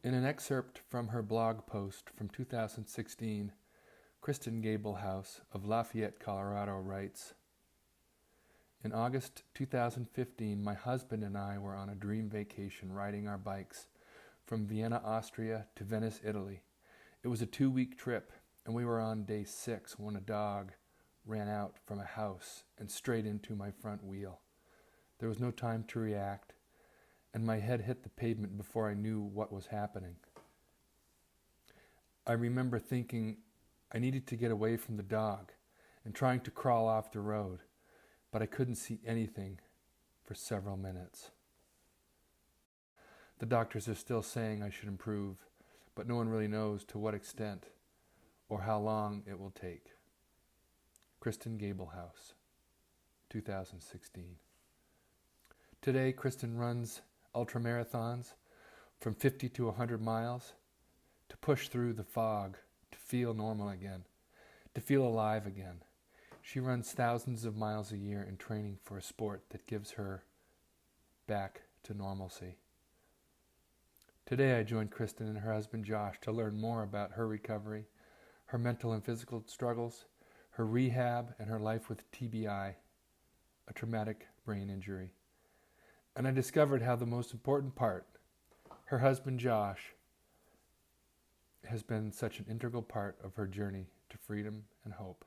In an excerpt from her blog post from 2016, Kristin Gablehouse of Lafayette, Colorado writes, "In August 2015, my husband and I were on a dream vacation riding our bikes from Vienna, Austria to Venice, Italy. It was a 2-week trip, and we were on day 6 when a dog ran out from a house and straight into my front wheel. There was no time to react, and my head hit the pavement before I knew what was happening. I remember thinking I needed to get away from the dog and trying to crawl off the road, but I couldn't see anything for several minutes. The doctors are still saying I should improve, but no one really knows to what extent or how long it will take." Kristin Gablehouse, 2016. Today, Kristin runs ultramarathons from 50 to 100 miles to push through the fog, to feel normal again, to feel alive again. She runs thousands of miles a year in training for a sport that gives her back to normalcy. Today I joined Kristin and her husband Josh to learn more about her recovery, her mental and physical struggles, her rehab, and her life with TBI, a traumatic brain injury. And I discovered how the most important part, her husband Josh, has been such an integral part of her journey to freedom and hope.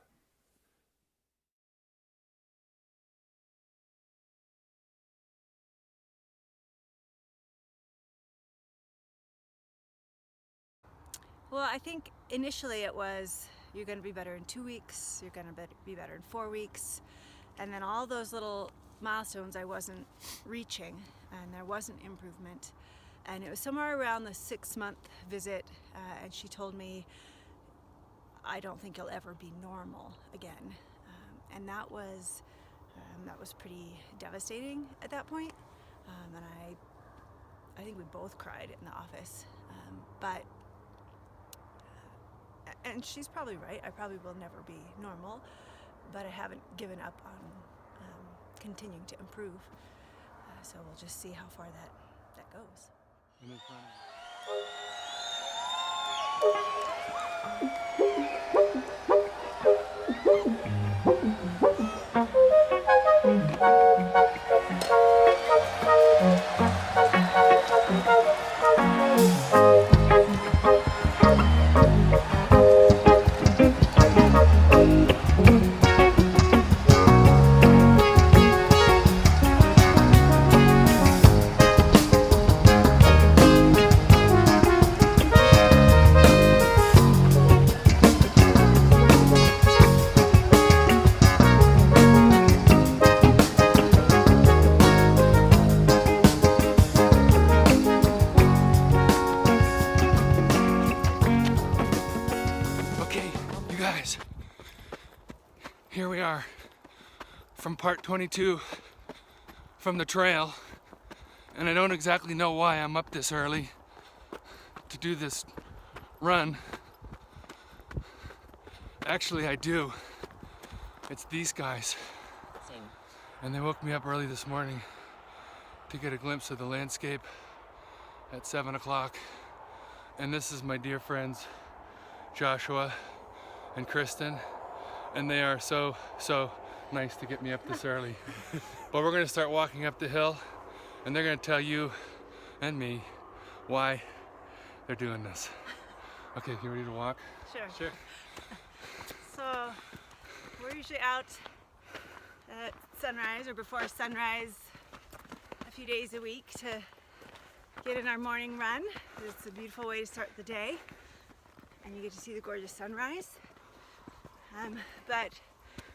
Well, I think initially it was, you're going to be better in 2 weeks, you're going to be better in 4 weeks, and then all those little milestones I wasn't reaching, and there wasn't improvement. And it was somewhere around the 6-month visit, and she told me, "I don't think you'll ever be normal again." And that was pretty devastating at that point. And I think we both cried in the office. And she's probably right. I probably will never be normal, but I haven't given up on continuing to improve. So we'll just see how far that goes. Guys, here we are from part 22 from the trail, and I don't exactly know why I'm up this early to do this run. Actually, I do. It's these guys. Same. And they woke me up early this morning to get a glimpse of the landscape at 7 o'clock. And this is my dear friends Joshua and Kristin, and they are so nice to get me up this early. But we're going to start walking up the hill, and they're going to tell you and me why they're doing this. Okay, you ready to walk? Sure. So we're usually out at sunrise or before sunrise a few days a week to get in our morning run. It's a beautiful way to start the day, and you get to see the gorgeous sunrise. But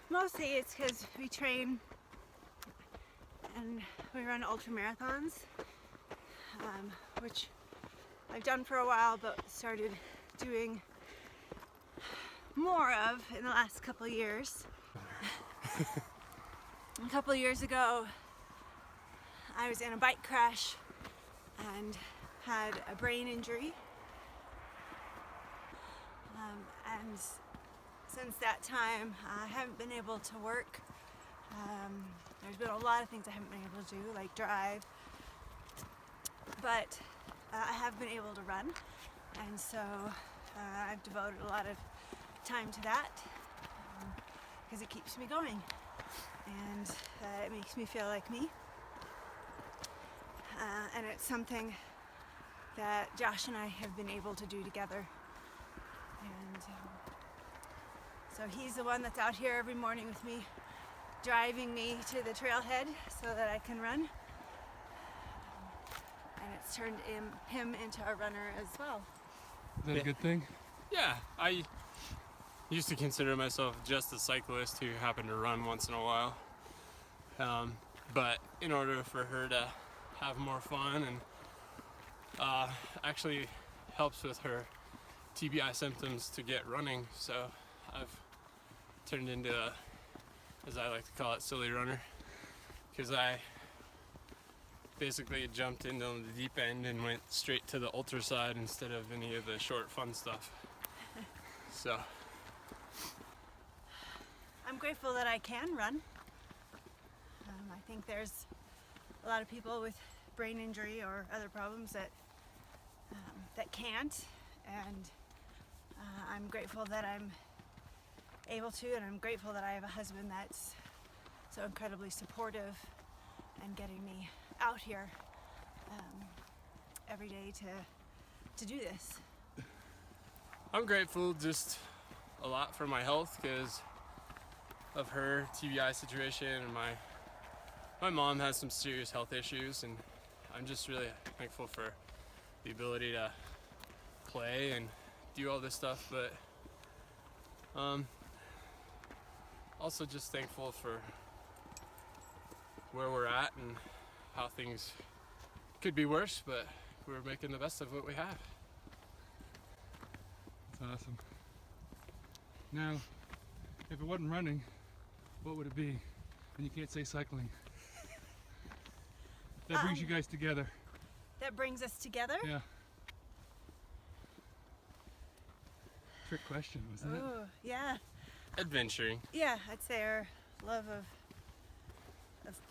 mostly it's because we train and we run ultra marathons, which I've done for a while but started doing more of in the last couple of years. A couple of years ago I was in a bike crash and had a brain injury, and since that time I haven't been able to work. There's been a lot of things I haven't been able to do, like drive, but I have been able to run, and so I've devoted a lot of time to that because it keeps me going, and it makes me feel like me. And it's something that Josh and I have been able to do together. And so he's the one that's out here every morning with me, driving me to the trailhead so that I can run. And it's turned him into a runner as well. Is that a good thing? Yeah, I used to consider myself just a cyclist who happened to run once in a while. But in order for her to have more fun and actually helps with her TBI symptoms to get running, so I've turned into a, as I like to call it, silly runner, because I basically jumped into the deep end and went straight to the ultra side instead of any of the short fun stuff. So I'm grateful that I can run. I think there's a lot of people with brain injury or other problems that can't, and I'm grateful that I'm able to, and I'm grateful that I have a husband that's so incredibly supportive and getting me out here every day to do this. I'm grateful just a lot for my health because of her TBI situation, and my mom has some serious health issues, and I'm just really thankful for the ability to play and do all this stuff, but also just thankful for where we're at and how things could be worse, but we're making the best of what we have. That's awesome. Now, if it wasn't running, what would it be? And you can't say cycling. That brings you guys together. That brings us together? Yeah. Trick question, wasn't it? Oh, yeah. Adventuring. Yeah, I'd say our love of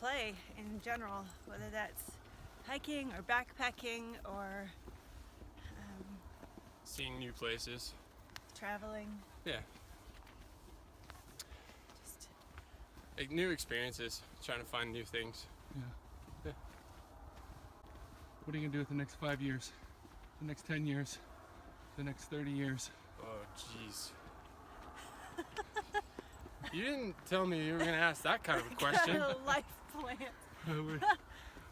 play in general, whether that's hiking or backpacking or Seeing new places. traveling. Yeah. Just Like new experiences, trying to find new things. Yeah. Yeah. What are you gonna do with the next 5 years? The next 10 years? The next 30 years? Oh, jeez. You didn't tell me you were going to ask that kind of a question. got a life plan.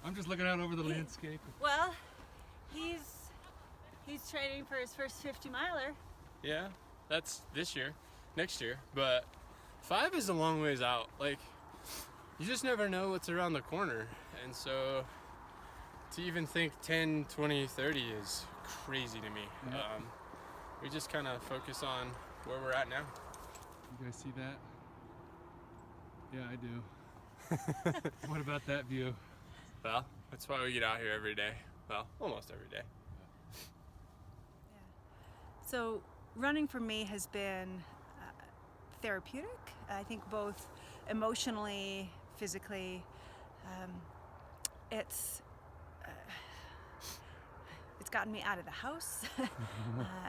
I'm just looking out over the landscape. Well, he's training for his first 50 miler. Yeah, that's this year, next year. But 5 is a long ways out. Like, you just never know what's around the corner. And so to even think 10, 20, 30 is crazy to me. Yeah. We just kind of focus on where we're at now. You guys see that? Yeah, I do. What about that view? Well, that's why we get out here every day. Well, almost every day. So running for me has been therapeutic. I think both emotionally, physically. It's gotten me out of the house.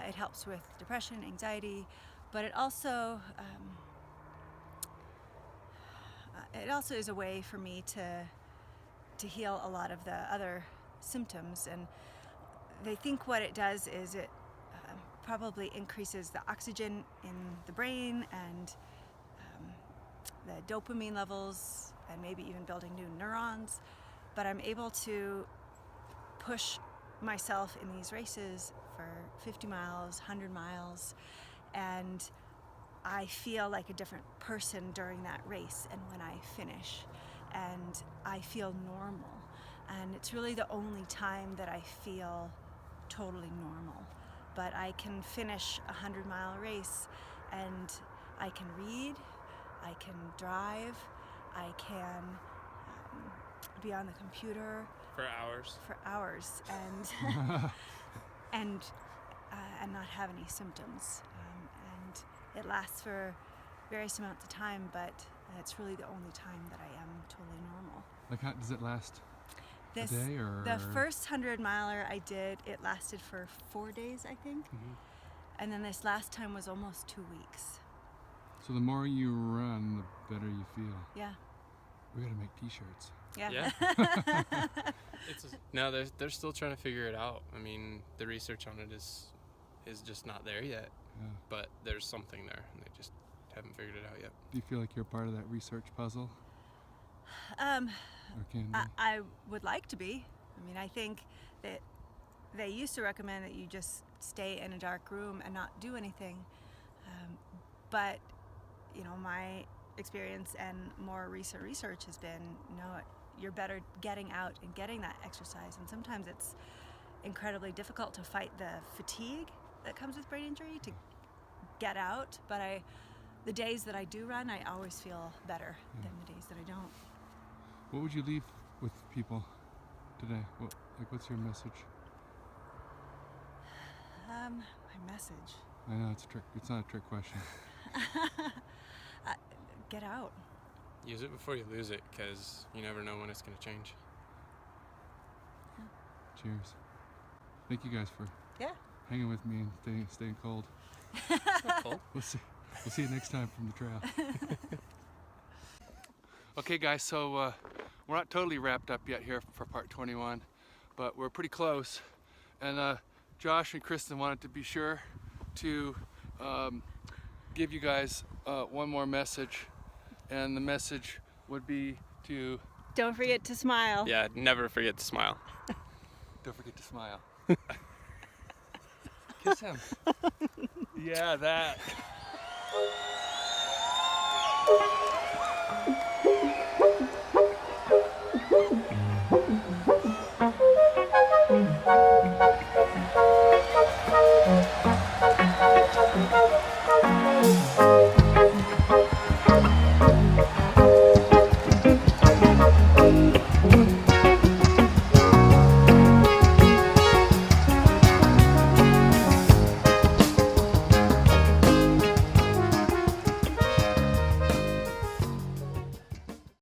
It helps with depression, anxiety, but it also is a way for me to heal a lot of the other symptoms. And they think what it does is it probably increases the oxygen in the brain and the dopamine levels, and maybe even building new neurons. But I'm able to push myself in these races for 50 miles, 100 miles, and I feel like a different person during that race and when I finish, and I feel normal. And it's really the only time that I feel totally normal. But I can finish a 100-mile race and I can read, I can drive, I can be on the computer For hours. and and not have any symptoms. And it lasts for various amounts of time, but it's really the only time that I am totally normal. Like, how does it last? This, a day or? The first 100-miler I did, it lasted for 4 days, I think. And then this last time was almost 2 weeks. So the more you run, the better you feel. Yeah. We gotta make t-shirts. Yeah. No, they're still trying to figure it out. I mean, the research on it is just not there yet. Yeah. But there's something there, and they just haven't figured it out yet. Do you feel like you're part of that research puzzle? Or can be? I would like to be. I mean, I think that they used to recommend that you just stay in a dark room and not do anything. But, you know, my experience and more recent research has been, no, you're better getting out and getting that exercise. And sometimes it's incredibly difficult to fight the fatigue that comes with brain injury, to get out. But the days that I do run, I always feel better than the days that I don't. What would you leave with people today? What's your message? My message. I know it's a trick. It's not a trick question. Get out. Use it before you lose it, because you never know when it's going to change. Cheers. Thank you guys for hanging with me and staying cold. It's not cold. We'll see you next time from the trail. Okay, guys. So we're not totally wrapped up yet here for part 21, but we're pretty close. And Josh and Kristin wanted to be sure to give you guys one more message, and the message would be to Don't forget to smile. Yeah, never forget to smile. don't forget to smile. Kiss him. Yeah, that.